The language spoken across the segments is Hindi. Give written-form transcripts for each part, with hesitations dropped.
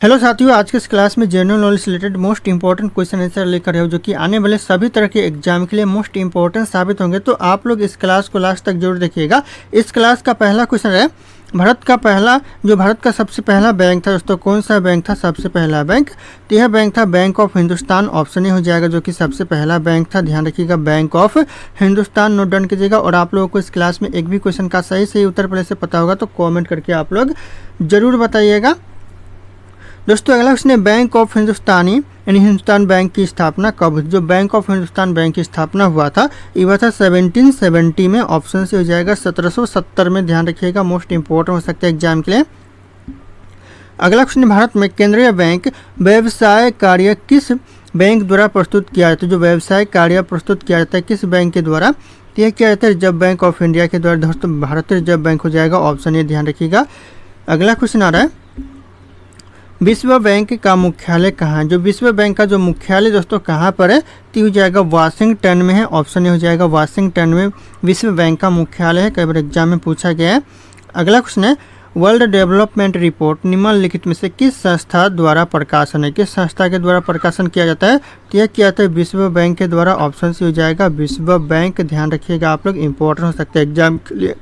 हेलो साथियों, आज के इस क्लास में जनरल नॉलेज से related most important question answer लेकर आए हो जो कि आने वाले सभी तरह के एग्जाम के लिए मोस्ट इंपॉर्टेंट साबित होंगे। तो आप लोग इस क्लास को लास्ट तक जरूर देखिएगा। इस क्लास का पहला क्वेश्चन है, भारत का सबसे पहला बैंक था दोस्तों, कौन सा बैंक था सबसे पहला बैंक? तो यह बैंक था bank of Hindustan. Option A हो जाएगा जो कि सबसे पहला बैंक था। ध्यान रखिएगा, bank of Hindustan note down कीजिएगा। और आप लोगों को इस क्लास में एक भी क्वेश्चन का सही उत्तर पहले से पता होगा तो कॉमेंट करके आप लोग जरूर बताइएगा। दोस्तों अगला क्वेश्चन है, बैंक ऑफ हिंदुस्तानी यानी हिंदुस्तान बैंक की स्थापना कब हुई? जो बैंक ऑफ हिंदुस्तान बैंक की स्थापना हुआ था ये हुआ था 1770 में। ऑप्शन से हो जाएगा 1770 में। ध्यान रखिएगा, मोस्ट इंपॉर्टेंट हो सकता है एग्जाम के लिए। अगला क्वेश्चन, भारत में केंद्रीय बैंक व्यवसाय कार्य किस बैंक द्वारा प्रस्तुत किया जाता है? जो व्यवसाय कार्य प्रस्तुत किया जाता है किस बैंक के द्वारा? तो यह किया जाता है रिजर्व बैंक ऑफ इंडिया के द्वारा। दोस्तों भारतीय रिजर्व बैंक हो जाएगा ऑप्शन ए। ध्यान रखिएगा। अगला क्वेश्चन आ रहा है, विश्व बैंक का मुख्यालय कहाँ है? जो विश्व बैंक का जो मुख्यालय दोस्तों कहाँ पर है? तो हो जाएगा वाशिंगटन में है। ऑप्शन ए हो जाएगा वाशिंगटन में विश्व बैंक का मुख्यालय है। कई बार एग्जाम में पूछा गया है। अगला क्वेश्चन है, वर्ल्ड डेवलपमेंट रिपोर्ट निम्नलिखित में से किस संस्था द्वारा प्रकाशन है? किस संस्था के द्वारा प्रकाशन किया जाता है? तो यह किया जाता है विश्व बैंक के द्वारा। ऑप्शन से हो जाएगा विश्व बैंक। ध्यान रखिएगा, आप लोग इंपॉर्टेंट हो सकते हैं एग्जाम के लिए।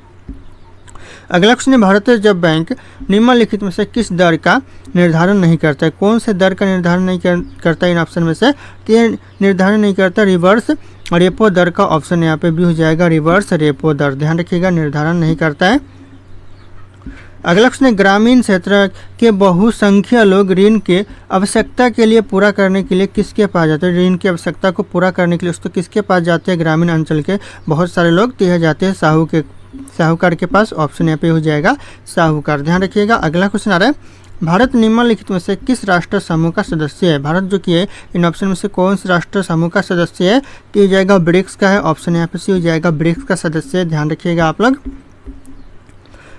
अगला क्वेश्चन है, भारतीय रिजर्व बैंक निम्नलिखित में से किस दर का निर्धारण नहीं करता है? कौन से दर का निर्धारण नहीं करता इन ऑप्शन में से? तो यह निर्धारण नहीं करता रिवर्स रेपो दर का। ऑप्शन यहाँ पे भी हो जाएगा रिवर्स रेपो दर। ध्यान रखिएगा, निर्धारण नहीं करता है। अगला क्वेश्चन है, ग्रामीण क्षेत्र के बहुसंख्य लोग ऋण के आवश्यकता के लिए पूरा करने के लिए किसके पास जाते हैं? ऋण की आवश्यकता को पूरा करने के लिए दोस्तों किसके पास जाते हैं? ग्रामीण अंचल के बहुत सारे लोग तो यह जाते हैं साहूकार के पास। ऑप्शन यहाँ पे हो जाएगा साहूकार। ध्यान रखिएगा। अगला क्वेश्चन आ रहा है, भारत निम्नलिखित में से किस राष्ट्र समूह का सदस्य है? भारत जो कि है इन ऑप्शन में से कौन से राष्ट्र समूह का सदस्य है? तो हो जाएगा ब्रिक्स का है। ऑप्शन यहाँ पे सी हो जाएगा ब्रिक्स का सदस्य है। ध्यान रखिएगा आप लोग।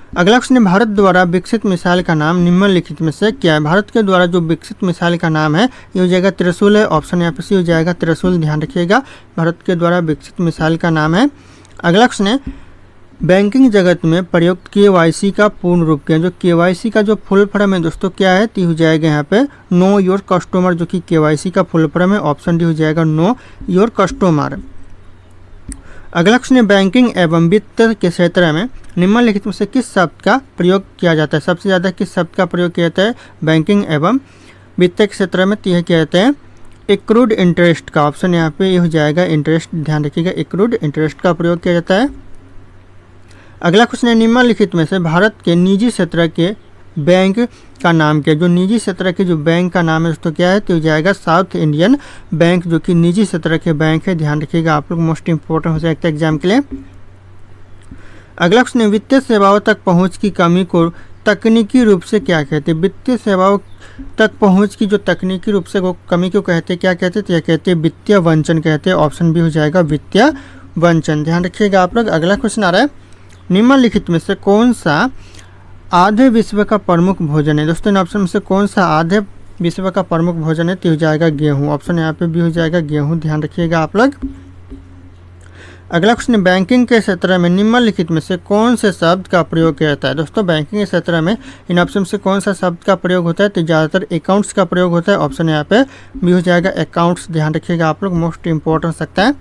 अगला क्वेश्चन है, भारत द्वारा विकसित मिसाइल का नाम निम्नलिखित में से क्या है? भारत के द्वारा जो विकसित मिसाइल का नाम है ये हो जाएगा त्रिशूल है। ऑप्शन यहाँ पे सी हो जाएगा त्रिशूल। ध्यान रखिएगा, भारत के द्वारा विकसित मिसाइल का नाम है। अगला क्वेश्चन है, बैंकिंग जगत में प्रयुक्त केवाईसी का पूर्ण रूप क्या है? जो केवाईसी का जो फुल फॉर्म है दोस्तों क्या है? तो हो जाएगा यहाँ पे नो योर कस्टमर, जो कि केवाईसी का फुल फॉर्म है। ऑप्शन डी हो जाएगा नो योर कस्टमर। अगला क्वेश्चन है, बैंकिंग एवं वित्त के क्षेत्र में निम्नलिखित में से किस शब्द का प्रयोग किया जाता है? सबसे ज़्यादा किस शब्द का प्रयोग किया जाता है बैंकिंग एवं वित्त के क्षेत्र में? तो यह किया जाता है एक्रूड इंटरेस्ट का। ऑप्शन यहाँ पे ये हो जाएगा इंटरेस्ट। ध्यान रखिएगा, एक्रूड इंटरेस्ट का प्रयोग किया जाता है। अगला क्वेश्चन है, निम्नलिखित में से भारत के निजी क्षेत्र के बैंक का नाम क्या है? जो निजी क्षेत्र के जो बैंक का नाम है दोस्तों क्या है? तो हो जाएगा साउथ इंडियन बैंक, जो कि निजी क्षेत्र के बैंक है। ध्यान रखिएगा, आप लोग मोस्ट इंपॉर्टेंट हो सकता है एग्जाम के लिए। अगला क्वेश्चन है, वित्तीय सेवाओं तक पहुंच की कमी को तकनीकी रूप से क्या कहते हैं? वित्तीय सेवाओं तक पहुंच की जो तकनीकी रूप से वो कमी को कहते हैं क्या कहते हैं? तो यह कहते हैं वित्तीय वंचन कहते हैं। ऑप्शन भी हो जाएगा वित्तीय वंचन। ध्यान रखिएगा आप लोग। अगला क्वेश्चन आ रहा है, निम्नलिखित में से कौन सा आधे विश्व का प्रमुख भोजन है? दोस्तों इन ऑप्शन में से कौन सा आधे विश्व का प्रमुख भोजन है? तो हो जाएगा गेहूं। ऑप्शन यहाँ पे भी हो जाएगा गेहूं। ध्यान रखिएगा आप लोग। अगला क्वेश्चन है, बैंकिंग के क्षेत्र में निम्नलिखित में से कौन से शब्द का प्रयोग किया जाता है? दोस्तों बैंकिंग के क्षेत्र में इन ऑप्शन से कौन सा शब्द का प्रयोग होता है? तो ज़्यादातर अकाउंट्स का प्रयोग होता है। ऑप्शन यहाँ पे भी हो जाएगा अकाउंट्स। ध्यान रखिएगा आप लोग, मोस्ट इंपॉर्टेंट हो सकता है।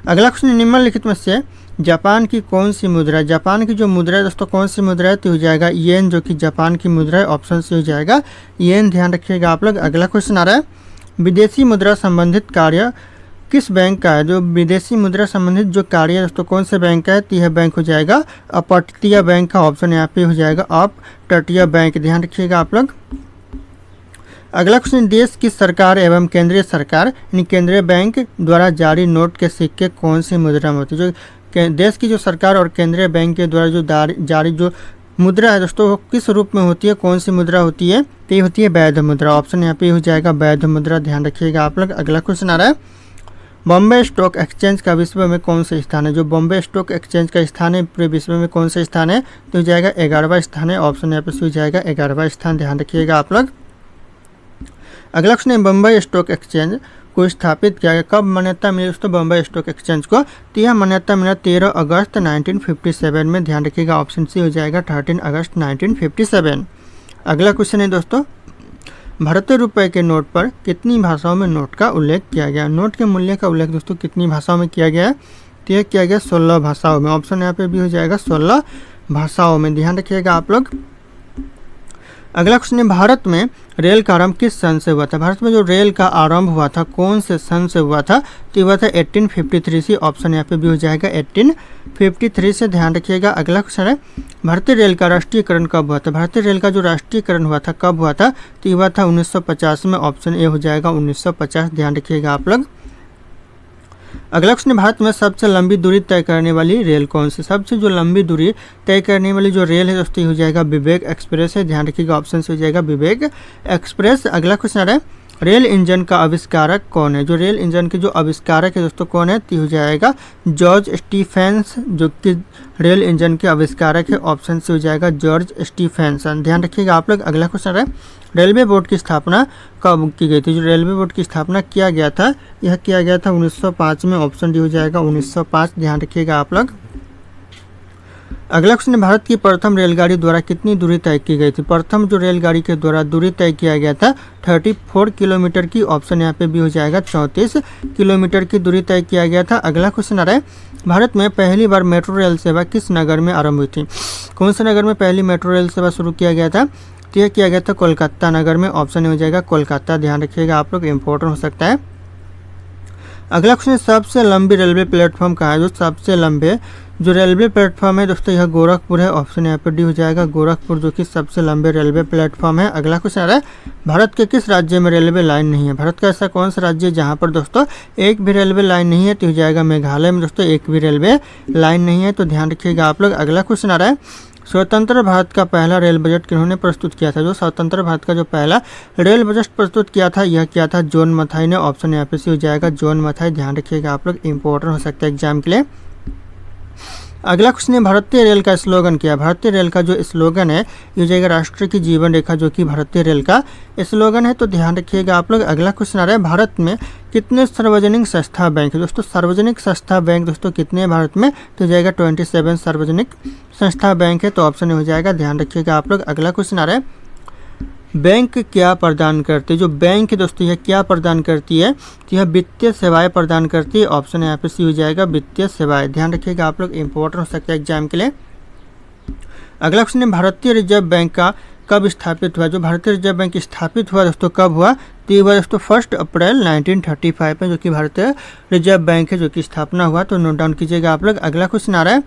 अगला क्वेश्चन, निम्नलिखित में से जापान की कौन सी मुद्रा है? जापान की जो मुद्रा है दोस्तों कौन सी मुद्रा है? तो हो जाएगा येन, जो कि जापान की मुद्रा है। ऑप्शन से हो जाएगा येन। ध्यान रखिएगा आप लोग। अगला क्वेश्चन आ रहा है, विदेशी मुद्रा संबंधित कार्य किस बैंक का है? जो विदेशी मुद्रा संबंधित जो कार्य है दोस्तों कौन से बैंक का है? तो यह बैंक हो जाएगा अपतटीय बैंक का। ऑप्शन यहाँ पे हो जाएगा अपतटीय बैंक। ध्यान रखिएगा आप लोग। अगला क्वेश्चन, देश की सरकार एवं केंद्रीय सरकार यानी केंद्रीय बैंक द्वारा जारी नोट के सिक्के कौन सी मुद्रा में होती है? जो देश की जो सरकार और केंद्रीय बैंक के द्वारा जो जारी जो मुद्रा है दोस्तों वो किस रूप में होती है? कौन सी मुद्रा होती है? तो ये होती है वैध मुद्रा। ऑप्शन यहाँ पे हो जाएगा वैध मुद्रा। ध्यान रखिएगा आप लोग। अगला क्वेश्चन आ रहा है, बॉम्बे स्टॉक एक्सचेंज का विश्व में कौन सा स्थान है? जो बॉम्बे स्टॉक एक्सचेंज का स्थान है पूरे विश्व में कौन सा स्थान है? तो हो जाएगा 11वां स्थान है। ऑप्शन यहाँ पे हो जाएगा 11वां स्थान। ध्यान रखिएगा आप लोग। अगला क्वेश्चन है, बम्बई स्टॉक एक्सचेंज को स्थापित किया गया कब? मान्यता मिली दोस्तों बम्बई स्टॉक एक्सचेंज को? तो यह मान्यता मिला 13 अगस्त 1957 में। ध्यान रखिएगा, ऑप्शन सी हो जाएगा 13 अगस्त 1957। अगला क्वेश्चन है दोस्तों, भारतीय रुपए के नोट पर कितनी भाषाओं में नोट का उल्लेख किया गया? नोट के मूल्य का उल्लेख दोस्तों कितनी भाषाओं में किया गया है? तो यह किया गया 16 भाषाओं में। ऑप्शन यहाँ पे भी हो जाएगा 16 भाषाओं में, ध्यान रखिएगा आप लोग। अगला क्वेश्चन है, भारत में रेल का आरंभ किस सन से हुआ था? भारत में जो रेल का आरंभ हुआ था कौन से सन से हुआ था? तो हुआ था 1853 से। ऑप्शन यहाँ पे भी हो जाएगा 1853 से, ध्यान रखिएगा। अगला क्वेश्चन है, भारतीय रेल का राष्ट्रीयकरण कब हुआ था? भारतीय रेल का जो राष्ट्रीयकरण हुआ था कब हुआ था? तो हुआ था 1950 में। ऑप्शन ए हो जाएगा 1950, ध्यान रखिएगा आप लोग। अगला क्वेश्चन, भारत में सबसे लंबी दूरी तय करने वाली रेल कौन सी? सबसे जो लंबी दूरी तय करने वाली जो रेल है दोस्तों हो जाएगा विवेक एक्सप्रेस है, ध्यान रखिएगा। ऑप्शन से हो जाएगा विवेक एक्सप्रेस। अगला क्वेश्चन है, रेल इंजन का आविष्कारक कौन है? जो रेल इंजन के जो आविष्कारक है दोस्तों कौन है? तो हो जाएगा जॉर्ज स्टीफेंसन, जो कि रेल इंजन के आविष्कारक है। ऑप्शन से हो जाएगा जॉर्ज स्टीफेंसन, ध्यान रखिएगा आप लोग। अगला क्वेश्चन है, रेलवे बोर्ड की स्थापना कब की गई थी? जो रेलवे बोर्ड की स्थापना किया गया था यह किया गया था 1905 में। ऑप्शन डी हो जाएगा 1905, ध्यान रखिएगा आप लोग। अगला क्वेश्चन है, भारत की प्रथम रेलगाड़ी द्वारा कितनी दूरी तय की गई थी? प्रथम जो रेलगाड़ी के द्वारा दूरी तय किया गया था 34 किलोमीटर की। ऑप्शन यहाँ पे भी हो जाएगा 34 किलोमीटर की दूरी तय किया गया था। अगला क्वेश्चन आ रहा है, भारत में पहली बार मेट्रो रेल सेवा किस नगर में आरंभ हुई थी? कौन से नगर में पहली मेट्रो रेल सेवा शुरू किया गया था? तो यह किया गया था कोलकाता नगर में। ऑप्शन हो जाएगा कोलकाता, ध्यान रखिएगा आप लोग, इंपॉर्टेंट हो सकता है। अगला क्वेश्चन, सबसे लंबी रेलवे प्लेटफॉर्म कहाँ है? जो सबसे लंबे जो रेलवे प्लेटफॉर्म है दोस्तों यह गोरखपुर है। ऑप्शन यहाँ पर डी हो जाएगा गोरखपुर, जो कि सबसे लंबे रेलवे प्लेटफॉर्म है। अगला क्वेश्चन आ रहा है, भारत के किस राज्य में रेलवे लाइन नहीं है? भारत का ऐसा कौन सा राज्य है जहाँ पर दोस्तों एक भी रेलवे लाइन नहीं है? तो हो जाएगा मेघालय में दोस्तों एक भी रेलवे लाइन नहीं है, तो ध्यान रखिएगा आप लोग। अगला क्वेश्चन आ रहा है, स्वतंत्र भारत का पहला रेल बजट किन्होंने प्रस्तुत किया था? जो स्वतंत्र भारत का जो पहला रेल बजट प्रस्तुत किया था यह किया था जॉन मथाई ने। ऑप्शन यहाँ पे से हो जाएगा जॉन मथाई, ध्यान रखिएगा आप लोग, इंपॉर्टेंट हो सकता है एग्जाम के लिए। अगला क्वेश्चन है, भारतीय रेल का स्लोगन क्या है? भारतीय रेल का जो स्लोगन है ये हो जाएगा राष्ट्र की जीवन रेखा, जो कि भारतीय रेल का स्लोगन है, तो ध्यान रखिएगा आप लोग। अगला क्वेश्चन आ रहा है, भारत में कितने सार्वजनिक संस्था बैंक है? दोस्तों सार्वजनिक संस्था बैंक दोस्तों कितने हैं भारत में? तो हो जाएगा 27 सार्वजनिक संस्था बैंक है, तो ऑप्शन हो जाएगा, ध्यान रखिएगा आप लोग। अगला क्वेश्चन आ रहा है, बैंक क्या प्रदान करती है? जो बैंक है दोस्तों यह क्या प्रदान करती है? तो यह वित्तीय सेवाएं प्रदान करती है। ऑप्शन यहाँ पे सी हो जाएगा वित्तीय सेवाएं, ध्यान रखिएगा आप लोग, इंपॉर्टेंट हो सकता है एग्जाम के लिए। अगला क्वेश्चन है, भारतीय रिजर्व बैंक का कब स्थापित हुआ? जो भारतीय रिजर्व बैंक स्थापित हुआ दोस्तों कब हुआ? तो ये हुआ दोस्तों 1 अप्रैल 1935 में, जो कि भारतीय रिजर्व बैंक है जो कि स्थापना हुआ, तो नोट डाउन कीजिएगा आप लोग। अगला क्वेश्चन आ रहा है,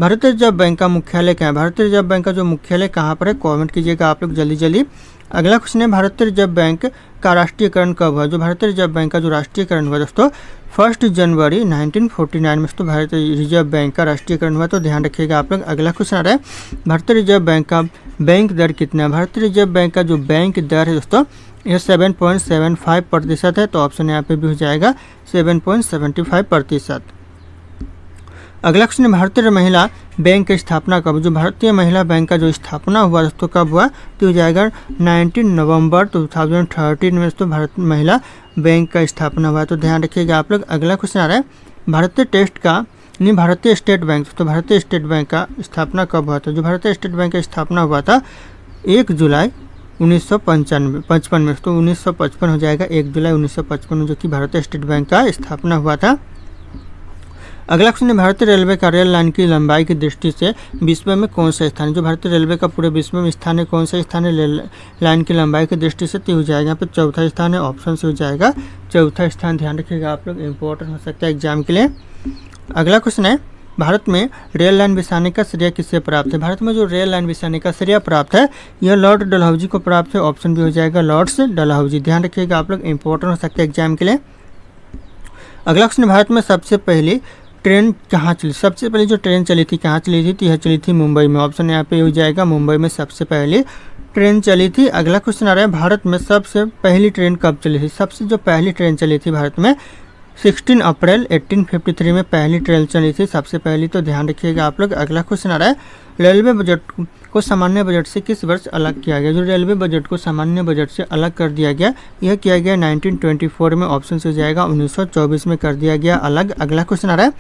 भारतीय रिजर्व बैंक का मुख्यालय कहाँ है? भारतीय रिजर्व बैंक का जो मुख्यालय कहाँ पर है? कमेंट कीजिएगा आप लोग जल्दी जल्दी। अगला क्वेश्चन है, भारतीय रिजर्व बैंक का राष्ट्रीयकरण कब हुआ? जो भारतीय रिजर्व बैंक का जो राष्ट्रीयकरण हुआ दोस्तों 1 जनवरी 1949 में तो भारतीय रिजर्व बैंक का राष्ट्रीयकरण हुआ, तो ध्यान रखिएगा आप लोग। अगला क्वेश्चन आ रहा है, भारतीय रिजर्व बैंक का बैंक दर कितना है? भारतीय रिजर्व बैंक का जो बैंक दर है दोस्तों यह 7.75% है, तो ऑप्शन यहाँ पे भी हो जाएगा 7.75%। अगला क्वेश्चन है, भारतीय महिला बैंक की स्थापना कब? जो भारतीय महिला बैंक का जो स्थापना हुआ दोस्तों कब हुआ? तो हो जाएगा 19 नवंबर 2013 में दोस्तों भारत महिला बैंक का स्थापना हुआ, तो ध्यान रखिएगा आप लोग। अगला क्वेश्चन आ रहा है, भारतीय स्टेट बैंक दोस्तों भारतीय स्टेट बैंक का स्थापना कब हुआ था? जो भारतीय स्टेट बैंक का स्थापना हुआ था 1 जुलाई 1955 में, तो 1955 हो जाएगा 1 जुलाई 1955 में, जो कि भारतीय स्टेट बैंक का स्थापना हुआ था। अगला क्वेश्चन है, भारतीय रेलवे का रेल लाइन की लंबाई की दृष्टि से विश्व में कौन सा स्थान है? जो भारतीय रेलवे का पूरे विश्व में स्थान है कौन सा स्थान है रेल लाइन की लंबाई की दृष्टि से? तो हो जाएगा यहाँ पे चौथा स्थान है, ऑप्शन से हो जाएगा चौथा स्थान, ध्यान रखिएगा आप लोग, इंपॉर्टेंट हो सकता है एग्जाम के लिए। अगला क्वेश्चन है, भारत में रेल लाइन बिछाने का श्रेय किससे प्राप्त है? भारत में जो रेल लाइन बिछाने का श्रेय प्राप्त है यह लॉर्ड डलहौजी को प्राप्त है। ऑप्शन भी हो जाएगा लॉर्ड्स डलहौजी, ध्यान रखिएगा आप लोग, इंपॉर्टेंट हो सकता है एग्जाम के लिए। अगला क्वेश्चन, भारत में सबसे पहली ट्रेन कहाँ चली? सबसे पहले जो ट्रेन चली थी कहाँ चली थी? तो यह चली थी मुंबई में। ऑप्शन यहाँ पे हो जाएगा मुंबई में सबसे पहली ट्रेन चली थी। अगला क्वेश्चन आ रहा है, भारत में सबसे पहली ट्रेन कब चली थी? सबसे जो पहली ट्रेन चली थी भारत में 16 अप्रैल 1853 में पहली ट्रेन चली थी सबसे पहली, तो ध्यान रखिएगा आप लोग। अगला क्वेश्चन आ रहा है, रेलवे बजट को सामान्य बजट से किस वर्ष अलग किया गया? जो रेलवे बजट को सामान्य बजट से अलग कर दिया गया यह किया गया 1924 में। ऑप्शन से हो जाएगा 1924 में कर दिया गया अलग। अगला क्वेश्चन आ रहा है,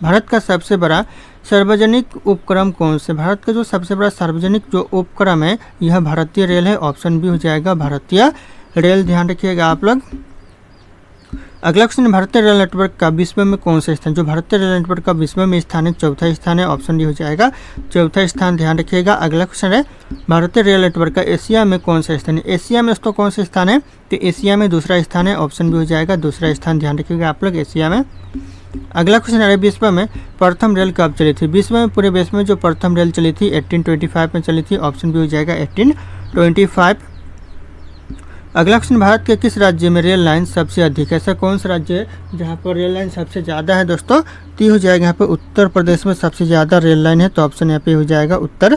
भारत का सबसे बड़ा सार्वजनिक उपक्रम कौन से? भारत का जो सबसे बड़ा सार्वजनिक जो उपक्रम है यह भारतीय रेल है। ऑप्शन बी हो जाएगा भारतीय रेल। ध्यान रखिएगा आप लोग। अगला क्वेश्चन, भारतीय रेल नेटवर्क का विश्व में कौन सा स्थान? जो भारतीय रेल नेटवर्क का विश्व में स्थान है चौथा स्थान है। ऑप्शन डी हो जाएगा चौथा स्थान। ध्यान रखिएगा। अगला क्वेश्चन है, भारतीय रेल नेटवर्क का एशिया में कौन सा स्थान है? एशिया में दोस्तों कौन सा स्थान है? तो एशिया में दूसरा स्थान है। ऑप्शन बी हो जाएगा दूसरा स्थान। ध्यान रखिएगा आप लोग एशिया में। अगला क्वेश्चन है, विश्व में प्रथम रेल कब चली थी? विश्व में पूरे विश्व में जो प्रथम रेल चली थी 1825 में चली थी। ऑप्शन बी हो जाएगा 1825। अगला क्वेश्चन, भारत के किस राज्य में रेल लाइन सबसे अधिक है? ऐसा कौन सा राज्य है जहाँ पर रेल लाइन सबसे ज़्यादा है दोस्तों? तो हो जाएगा यहाँ पे उत्तर प्रदेश में सबसे ज़्यादा रेल लाइन है। तो ऑप्शन यहाँ पे हो जाएगा उत्तर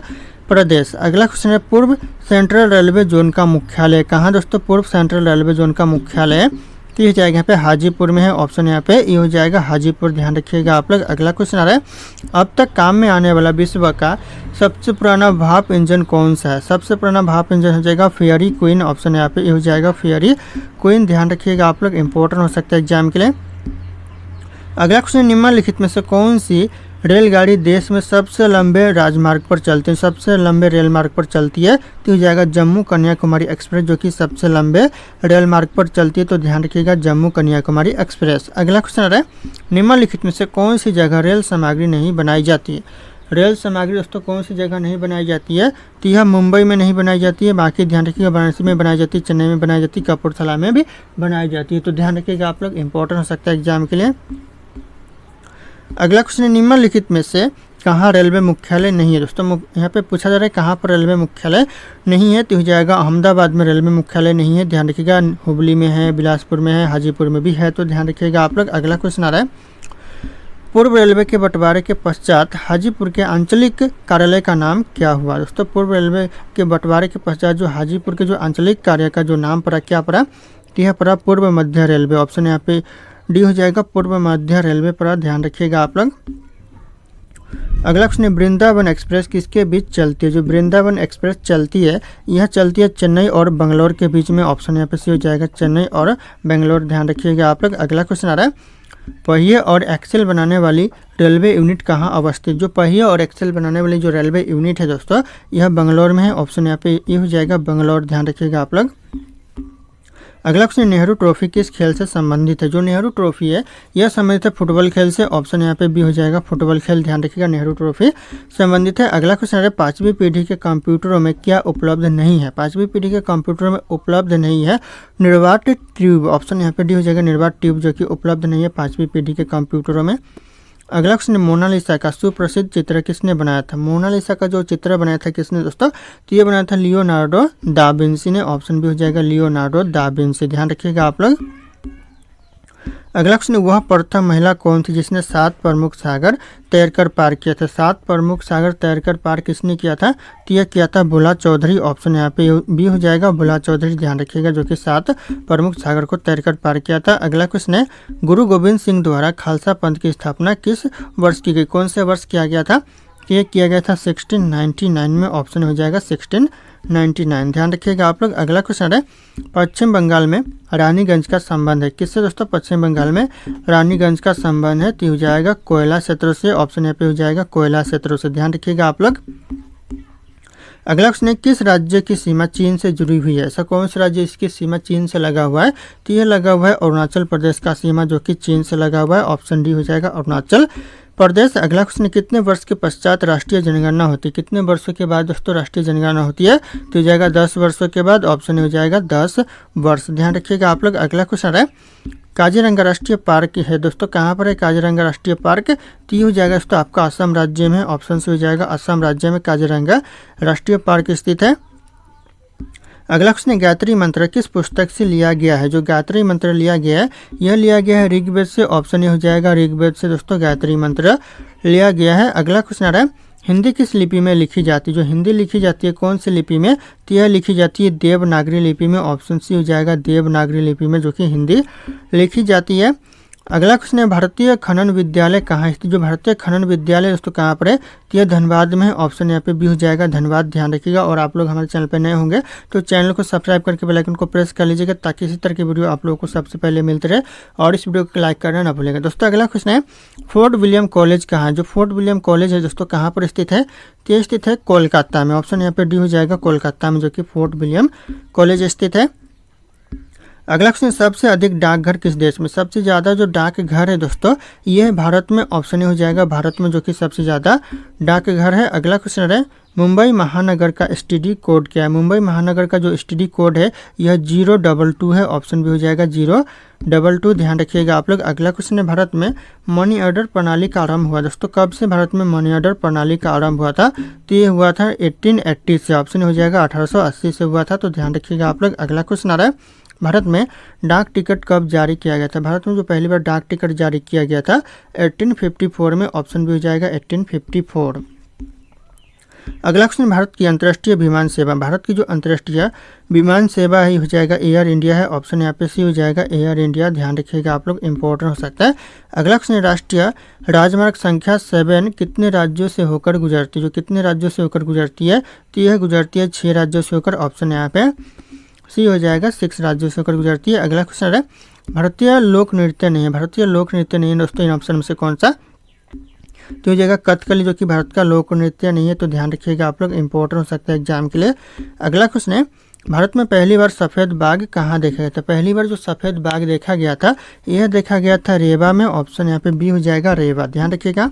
प्रदेश। अगला क्वेश्चन है, पूर्व सेंट्रल रेलवे जोन का मुख्यालय कहाँ? दोस्तों पूर्व सेंट्रल रेलवे जोन का मुख्यालय है तो ये जाएगा यहाँ पे हाजीपुर में है। ऑप्शन यहाँ पे ये हो जाएगा हाजीपुर। ध्यान रखिएगा आप लोग। अगला क्वेश्चन आ रहा है, अब तक काम में आने वाला विश्व का सबसे पुराना भाप इंजन कौन सा है? सबसे पुराना भाप इंजन हो जाएगा फेयरी क्वीन। ऑप्शन यहाँ पे ये हो जाएगा फेयरी क्वीन। ध्यान रखिएगा आप लोग, इंपॉर्टेंट हो सकता है एग्जाम के लिए। अगला क्वेश्चन, निम्नलिखित में से कौन सी रेलगाड़ी देश में सबसे लंबे राजमार्ग पर चलती है? सबसे लंबे रेल मार्ग पर चलती है तो हो जाएगा जम्मू कन्याकुमारी एक्सप्रेस, जो कि सबसे लंबे रेल मार्ग पर चलती है। तो ध्यान रखिएगा जम्मू कन्याकुमारी एक्सप्रेस। अगला क्वेश्चन आ रहा है, निम्नलिखित में से कौन सी जगह रेल सामग्री नहीं बनाई जाती है? रेल सामग्री दोस्तों कौन सी जगह नहीं बनाई जाती है? तो यह मुंबई में नहीं बनाई जाती है। बाकी ध्यान रखिएगा वाराणसी में बनाई जाती है, चेन्नई में बनाई जाती है, कपूरथला में भी बनाई जाती है। तो ध्यान रखिएगा आप लोग, इंपॉर्टेंट हो सकता है एग्जाम के लिए। अगला क्वेश्चन है, निम्नलिखित में से कहाँ रेलवे मुख्यालय नहीं है? दोस्तों यहाँ पे पूछा जा रहा है कहाँ पर रेलवे मुख्यालय नहीं है तो हो जाएगा अहमदाबाद में रेलवे मुख्यालय नहीं है। ध्यान रखिएगा हुबली में है, बिलासपुर में है, हाजीपुर में भी है। तो ध्यान रखिएगा आप लोग। अगला क्वेश्चन आ रहा है, पूर्व रेलवे के बंटवारे के पश्चात हाजीपुर के आंचलिक कार्यालय का नाम क्या हुआ? दोस्तों पूर्व रेलवे के बंटवारे के पश्चात जो हाजीपुर के जो आंचलिक कार्य का जो नाम पड़ा क्या पड़ा? तो यह पड़ा पूर्व मध्य रेलवे। ऑप्शन यहाँ पे डी हो जाएगा पूर्व मध्य रेलवे पर। ध्यान रखिएगा आप लोग। अगला क्वेश्चन है, वृंदावन एक्सप्रेस किसके बीच चलती है? जो वृंदावन एक्सप्रेस चलती है यह चलती है चेन्नई और बेंगलोर के बीच में। ऑप्शन यहाँ पे सी हो जाएगा चेन्नई और बेंगलोर। ध्यान रखिएगा आप लोग। अगला क्वेश्चन आ रहा है, पहिए और एक्सेल बनाने वाली रेलवे यूनिट कहाँ अवस्थित? जो पहिए और एक्सेल बनाने वाली जो रेलवे यूनिट है दोस्तों यह बेंगलोर में है। ऑप्शन यहाँ पे ये हो जाएगा बेंगलोर। ध्यान रखिएगा आप लोग। अगला क्वेश्चन, नेहरू ट्रॉफी किस खेल से संबंधित है? जो नेहरू ट्रॉफी है यह संबंधित है फुटबॉल खेल से। ऑप्शन यहाँ पे भी हो जाएगा फुटबॉल खेल। ध्यान रखिएगा नेहरू ट्रॉफी संबंधित है। अगला क्वेश्चन है, पांचवी पीढ़ी के कंप्यूटरों में क्या उपलब्ध नहीं है? पांचवी पीढ़ी के कंप्यूटरों में उपलब्ध नहीं है निर्वात ट्यूब। ऑप्शन यहाँ पे डी हो जाएगा निर्वात ट्यूब, जो कि उपलब्ध नहीं है पांचवी पीढ़ी के कंप्यूटरों में। अगला क्वेश्चन, मोनालिसा का सुप्रसिद्ध चित्र किसने बनाया था? मोनालिसा का जो चित्र बनाया था किसने दोस्तों? तो ये बनाया था लियोनार्डो दा विंसी ने। ऑप्शन भी हो जाएगा लियोनार्डो दा विंसी। ध्यान रखिएगा आप लोग। अगला क्वेश्चन, वह प्रथम महिला कौन थी जिसने 7 प्रमुख सागर तैरकर पार किया था? 7 प्रमुख सागर तैरकर पार किसने किया था? तो यह किया था भोला चौधरी। ऑप्शन यहाँ पे भी हो जाएगा भोला चौधरी। ध्यान रखिएगा, जो कि 7 प्रमुख सागर को तैरकर पार किया था। अगला क्वेश्चन है, गुरु गोविंद सिंह द्वारा खालसा पंथ की स्थापना किस वर्ष की गई? कौन से वर्ष किया गया था? ये किया गया था 1699 में। ऑप्शन हो जाएगा 1699। ध्यान रखिएगा आप लोग। अगला क्वेश्चन है, पश्चिम बंगाल में रानीगंज का संबंध है किससे? दोस्तों पश्चिम बंगाल में रानीगंज का संबंध है तो हो जाएगा कोयला क्षेत्रों से। ऑप्शन यहाँ पे हो जाएगा कोयला क्षेत्रों से। ध्यान रखिएगा आप लोग। अगला क्वेश्चन है, किस राज्य की सीमा चीन से जुड़ी हुई है? ऐसा कौन सा राज्य इसकी सीमा चीन से लगा हुआ है? तो यह लगा हुआ है अरुणाचल प्रदेश का सीमा, जो कि चीन से लगा हुआ है। ऑप्शन डी हो जाएगा अरुणाचल प्रदेश। अगला क्वेश्चन, कितने वर्ष के पश्चात राष्ट्रीय जनगणना होती है? कितने वर्षों के बाद दोस्तों राष्ट्रीय जनगणना होती है? तो हो जाएगा 10 वर्षों के बाद। ऑप्शन हो जाएगा 10 वर्ष। ध्यान रखिएगा आप लोग। अगला क्वेश्चन है, काजीरंगा राष्ट्रीय पार्क है दोस्तों कहाँ पर है काजीरंगा राष्ट्रीय पार्क? तो ये हो जाएगा दोस्तों आपका असम राज्य में। ऑप्शन से हो जाएगा असम राज्य में काजीरंगा राष्ट्रीय पार्क स्थित है। अगला क्वेश्चन, गायत्री मंत्र किस पुस्तक से लिया गया है? जो गायत्री मंत्र लिया गया है यह लिया गया है ऋग्वेद से। ऑप्शन ये हो जाएगा ऋग्वेद से दोस्तों गायत्री मंत्र लिया गया है। अगला क्वेश्चन आ रहा है, हिंदी किस लिपि में लिखी जाती है? जो हिंदी लिखी जाती है कौन सी लिपि में? तो यह लिखी जाती है देवनागरी लिपि में। ऑप्शन सी हो जाएगा देवनागरी लिपि में, जो कि हिंदी लिखी जाती है। अगला क्वेश्चन है भारतीय खनन विद्यालय कहाँ स्थित। जो भारतीय खनन विद्यालय दोस्तों कहाँ पर है, तो यह धनबाद में है। ऑप्शन यहाँ पे बी हो जाएगा धनबाद, ध्यान रखिएगा। और आप लोग हमारे चैनल पर नए होंगे तो चैनल को सब्सक्राइब करके बेल आइकन को प्रेस कर लीजिएगा, ताकि इसी तरह की वीडियो आप लोगों को सबसे पहले मिलते रहे। और इस वीडियो को लाइक करना ना भूलिएगा। दोस्तों अगला क्वेश्चन है फोर्ट विलियम कॉलेज कहाँ है। जो फोर्ट विलियम कॉलेज है दोस्तों कहाँ पर स्थित है, तो ये स्थित है कोलकाता में। ऑप्शन यहाँ पे डी हो जाएगा कोलकाता में, जो कि फोर्ट विलियम कॉलेज स्थित है। अगला क्वेश्चन, सबसे अधिक डाकघर किस देश में। सबसे ज़्यादा जो डाकघर है दोस्तों ये है भारत में। ऑप्शन हो जाएगा भारत में, जो कि सबसे ज़्यादा डाकघर है। अगला क्वेश्चन है मुंबई महानगर का एसटीडी कोड क्या है। मुंबई महानगर का जो एसटीडी कोड है यह 022 है। ऑप्शन भी हो जाएगा 022, ध्यान रखिएगा आप लोग। अगला क्वेश्चन है भारत में मनी ऑर्डर प्रणाली का आरंभ हुआ दोस्तों कब से भारत में मनी ऑर्डर प्रणाली का आरंभ हुआ था, तो ये हुआ था 1880 से। ऑप्शन हो जाएगा 1880 से हुआ था, तो ध्यान रखिएगा आप लोग। अगला क्वेश्चन आ रहा है भारत में डाक टिकट कब जारी किया गया था। भारत में जो पहली बार डाक टिकट जारी किया गया था 1854 में। ऑप्शन भी हो जाएगा 1854। अगला क्वेश्चन, भारत की अंतर्राष्ट्रीय विमान सेवा। भारत की जो अंतर्राष्ट्रीय विमान सेवा है हो जाएगा एयर इंडिया है। ऑप्शन यहाँ पे सी हो जाएगा एयर इंडिया, ध्यान रखिएगा आप लोग, इंपॉर्टेंट हो सकता है। अगला क्वेश्चन, राष्ट्रीय राजमार्ग संख्या 7 कितने राज्यों से होकर गुजरती है। जो कितने राज्यों से होकर गुजरती है, तो यह गुजरती है 6 राज्यों से होकर। ऑप्शन यहाँ पे सी हो जाएगा 6 राज्यों से होकर गुजरती है। अगला क्वेश्चन है भारतीय लोक नृत्य नहीं है। भारतीय लोक नृत्य नहीं है दोस्तों, इन ऑप्शन में से कौन सा, तो हो जाएगा कथकली, जो कि भारत का लोक नृत्य नहीं है। तो ध्यान रखिएगा आप लोग, इंपॉर्टेंट हो सकता है एग्जाम के लिए। अगला क्वेश्चन है भारत में पहली बार सफ़ेद बाघ कहाँ देखा गया था। पहली बार जो सफ़ेद बाघ देखा गया था यह देखा गया था रेवा में। ऑप्शन यहाँ पे बी हो जाएगा रेवा, ध्यान रखिएगा।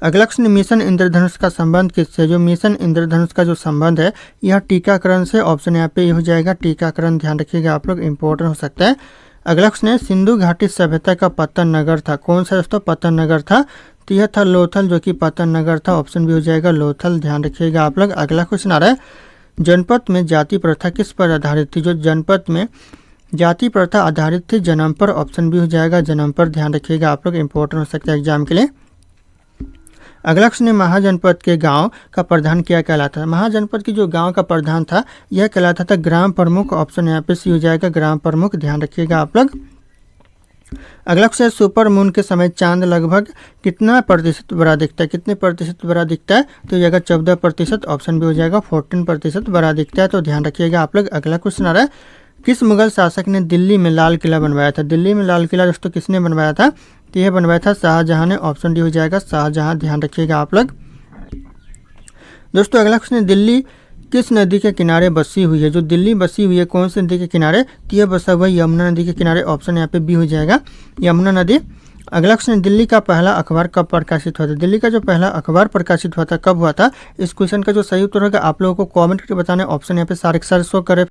अगला क्वेश्चन, मिशन इंद्रधनुष का संबंध किससे। जो मिशन इंद्रधनुष का जो संबंध है यह टीकाकरण से। ऑप्शन यहाँ पे ये हो जाएगा टीकाकरण, ध्यान रखिएगा आप लोग, इंपॉर्टेंट हो सकता है। अगला क्वेश्चन है सिंधु घाटी सभ्यता का पतन नगर था कौन सा दोस्तों, पतन नगर था, तो यह था लोथल, जो कि पतन नगर था। ऑप्शन भी हो जाएगा लोथल, ध्यान रखिएगा आप लोग। अगला क्वेश्चन आ रहा है जनपद में जाति प्रथा किस पर आधारित थी। जो जनपद में जाति प्रथा आधारित थी जन्म पर। ऑप्शन भी हो जाएगा जन्म पर, ध्यान रखिएगा आप लोग, इंपॉर्टेंट हो सकता है एग्जाम के लिए। अगला क्वेश्चन है महाजनपद के गांव का प्रधान क्या कहलाता है। महाजनपद की जो गांव का प्रधान था यह कहलाता था ग्राम प्रमुख। ऑप्शन यहाँ पे सी हो जाएगा ग्राम प्रमुख, ध्यान रखिएगा आप लोग। अगला क्वेश्चन, सुपर मून के समय चांद लगभग कितना प्रतिशत बड़ा दिखता है। कितने प्रतिशत बड़ा दिखता है, तो ये 14%। ऑप्शन भी हो जाएगा 14% बड़ा दिखता है, तो ध्यान रखिएगा आप लोग। अगला क्वेश्चन आ रहा है किस मुगल शासक ने दिल्ली में लाल किला बनवाया था। दिल्ली में लाल किला दोस्तों किसने बनवाया था, तो यह बनवाया था शाहजहां ने। ऑप्शन डी हो जाएगा शाहजहां, ध्यान रखिएगा आप लोग। दोस्तों अगला क्वेश्चन, दिल्ली किस नदी के किनारे बसी हुई है। जो दिल्ली बसी हुई है कौन सी नदी के किनारे, तो यह बसा हुआ है यमुना नदी के किनारे। ऑप्शन यहाँ पे बी हो जाएगा यमुना नदी। अगला क्वेश्चन, दिल्ली का पहला अखबार कब प्रकाशित हुआ था। दिल्ली का जो पहला अखबार प्रकाशित हुआ था कब हुआ था। इस क्वेश्चन का जो सही उत्तर होगा आप लोगों को कमेंट करके बताना। ऑप्शन यहाँ पे सारे शो करे।